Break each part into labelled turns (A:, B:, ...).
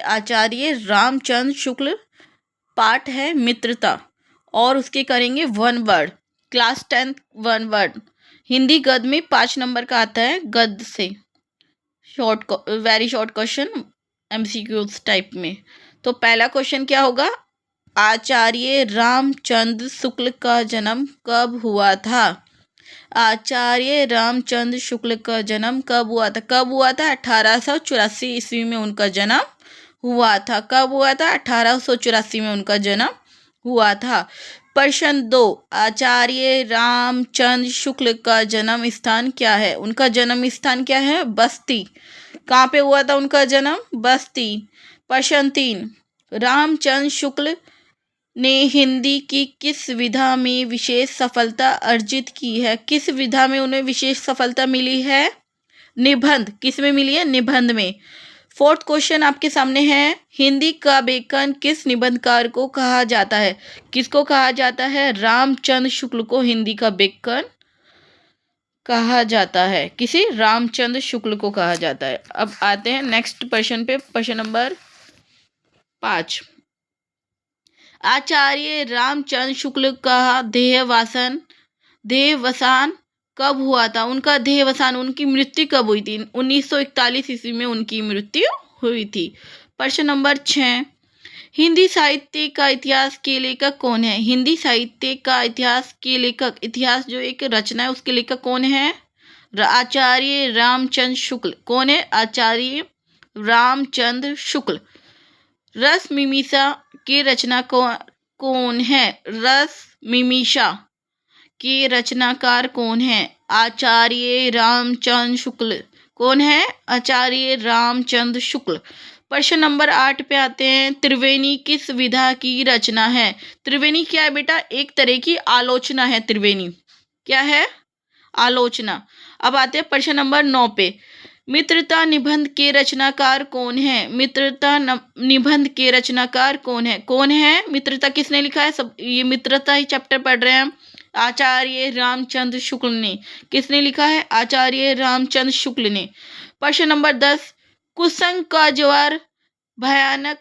A: आचार्य रामचंद्र शुक्ल। पाठ है मित्रता और उसके करेंगे 1 वर्ड। Class 10 1 word. हिंदी गद्य में 5 नंबर का आता है, गद्य से short, very short question MCQs type में। तो पहला क्वेश्चन क्या होगा, आचार्य रामचंद्र शुक्ल का जन्म कब हुआ था? आचार्य रामचंद्र शुक्ल का जन्म कब हुआ था? कब हुआ था? 1884 ईस्वी में उनका जन्म हुआ था। कब हुआ था? 1884 में उनका जन्म हुआ था। प्रश्न 2, आचार्य रामचंद्र शुक्ल का जन्म स्थान क्या है? उनका जन्म स्थान क्या है? बस्ती। कहाँ पे हुआ था उनका जन्म? बस्ती। प्रश्न 3, रामचंद्र शुक्ल ने हिंदी की किस विधा में विशेष सफलता अर्जित की है? किस विधा में उन्हें विशेष सफलता मिली है? निबंध। किस में मिली है? निबंध में। 4th क्वेश्चन आपके सामने है, हिंदी का बेकन किस निबंधकार को कहा जाता है? किसको कहा जाता है? रामचंद्र शुक्ल को हिंदी का बेकन कहा जाता है। किसी? रामचंद्र शुक्ल को कहा जाता है। अब आते हैं नेक्स्ट प्रश्न पे, प्रश्न नंबर 5। आचार्य रामचंद्र शुक्ल का देहावसान कब हुआ था? उनका देहावसान, उनकी मृत्यु कब हुई थी? 1941 ईस्वी में उनकी मृत्यु हुई थी। प्रश्न नंबर 6, हिंदी साहित्य का इतिहास के लेखक कौन है? हिंदी साहित्य का इतिहास के लेखक, इतिहास जो एक रचना है उसके लेखक कौन है? आचार्य रामचंद्र शुक्ल। कौन है? आचार्य रामचंद्र शुक्ल। रस मीमांसा के रचना कौन है? रस मीमांसा के रचनाकार कौन है? आचार्य रामचंद्र शुक्ल। कौन है? आचार्य रामचंद्र शुक्ल। प्रश्न नंबर 8 पे आते हैं, त्रिवेणी किस विधा की रचना है? त्रिवेणी क्या है बेटा? एक तरह की आलोचना है त्रिवेणी। क्या है? आलोचना। अब आते हैं प्रश्न नंबर 9 पे, मित्रता निबंध के रचनाकार कौन है? मित्रता निबंध के रचनाकार कौन है? कौन है? मित्रता किसने लिखा है? सब ये मित्रता ही चैप्टर पढ़ रहे हैं हम। आचार्य रामचंद्र शुक्ल ने। किसने लिखा है? आचार्य रामचंद्र शुक्ल ने। प्रश्न नंबर 10, कुसंग का ज्वार भयानक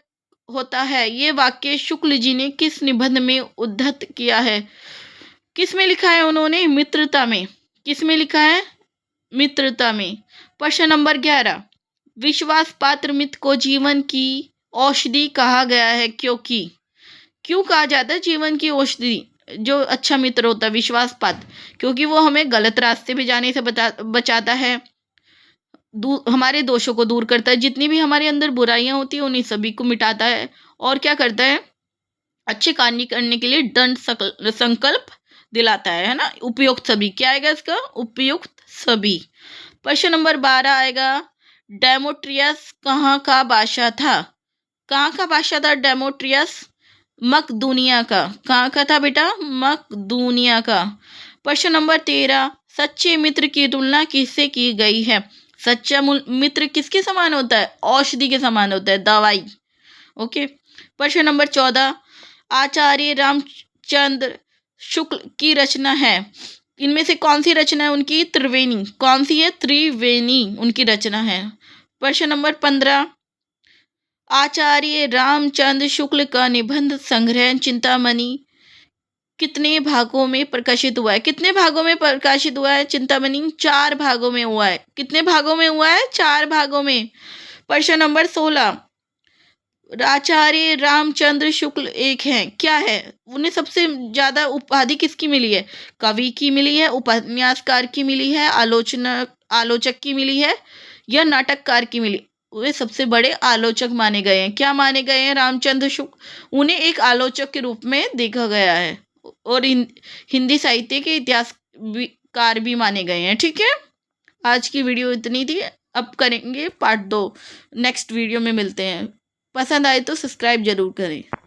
A: होता है, ये वाक्य शुक्ल जी ने किस निबंध में उद्धृत किया है? किस में लिखा है उन्होंने? मित्रता में। किस में लिखा है? मित्रता में। प्रश्न नंबर 11, विश्वास पात्र मित्र को जीवन की औषधि कहा गया है, क्योंकि? क्यों कहा जाता है जीवन की औषधि? जो अच्छा मित्र होता है विश्वास पात्र, क्योंकि वो हमें गलत रास्ते पे जाने से बचाता है, हमारे दोषों को दूर करता है, जितनी भी हमारे अंदर बुराइयां होती है उन्हीं सभी को मिटाता है, और क्या करता है? अच्छे कार्य करने के लिए दृढ़ संकल्प दिलाता है ना। उपयुक्त सभी। क्या आएगा इसका? उपयुक्त सभी। प्रश्न नंबर 12 आएगा, डेमोट्रियस कहाँ का बादशाह था? कहाँ का बादशाह था डेमोट्रियस? मकदूनिया का। कहाँ का था बेटा? मकदूनिया का। प्रश्न नंबर 13, सच्चे मित्र की तुलना किससे की गई है? सच्चा मित्र किसके समान होता है? औषधि के समान होता है, दवाई। ओके। प्रश्न नंबर 14, आचार्य रामचंद्र शुक्ल की रचना है, इनमें से कौन सी रचना है उनकी? त्रिवेणी। कौन सी है? त्रिवेणी उनकी रचना है। प्रश्न नंबर 15, आचार्य रामचंद्र शुक्ल का निबंध संग्रह चिंतामणि कितने भागों में प्रकाशित हुआ है? कितने भागों में प्रकाशित हुआ है चिंतामणि? 4 भागों में हुआ है। कितने भागों में हुआ है? 4 भागों में। प्रश्न नंबर 16, आचार्य रामचंद्र शुक्ल एक हैं, क्या है? उन्हें सबसे ज्यादा उपाधि किसकी मिली है? कवि की मिली है, उपन्यासकार की मिली है, आलोचक की मिली है, या नाटककार की मिली? वे सबसे बड़े आलोचक माने गए हैं। क्या माने गए हैं? रामचंद्र शुक्ल, उन्हें एक आलोचक के रूप में देखा गया है, और हिंदी साहित्य के इतिहासकार भी माने गए हैं। ठीक है, आज की वीडियो इतनी थी। अब करेंगे पार्ट 2, नेक्स्ट वीडियो में मिलते हैं। पसंद आए तो सब्सक्राइब जरूर करें।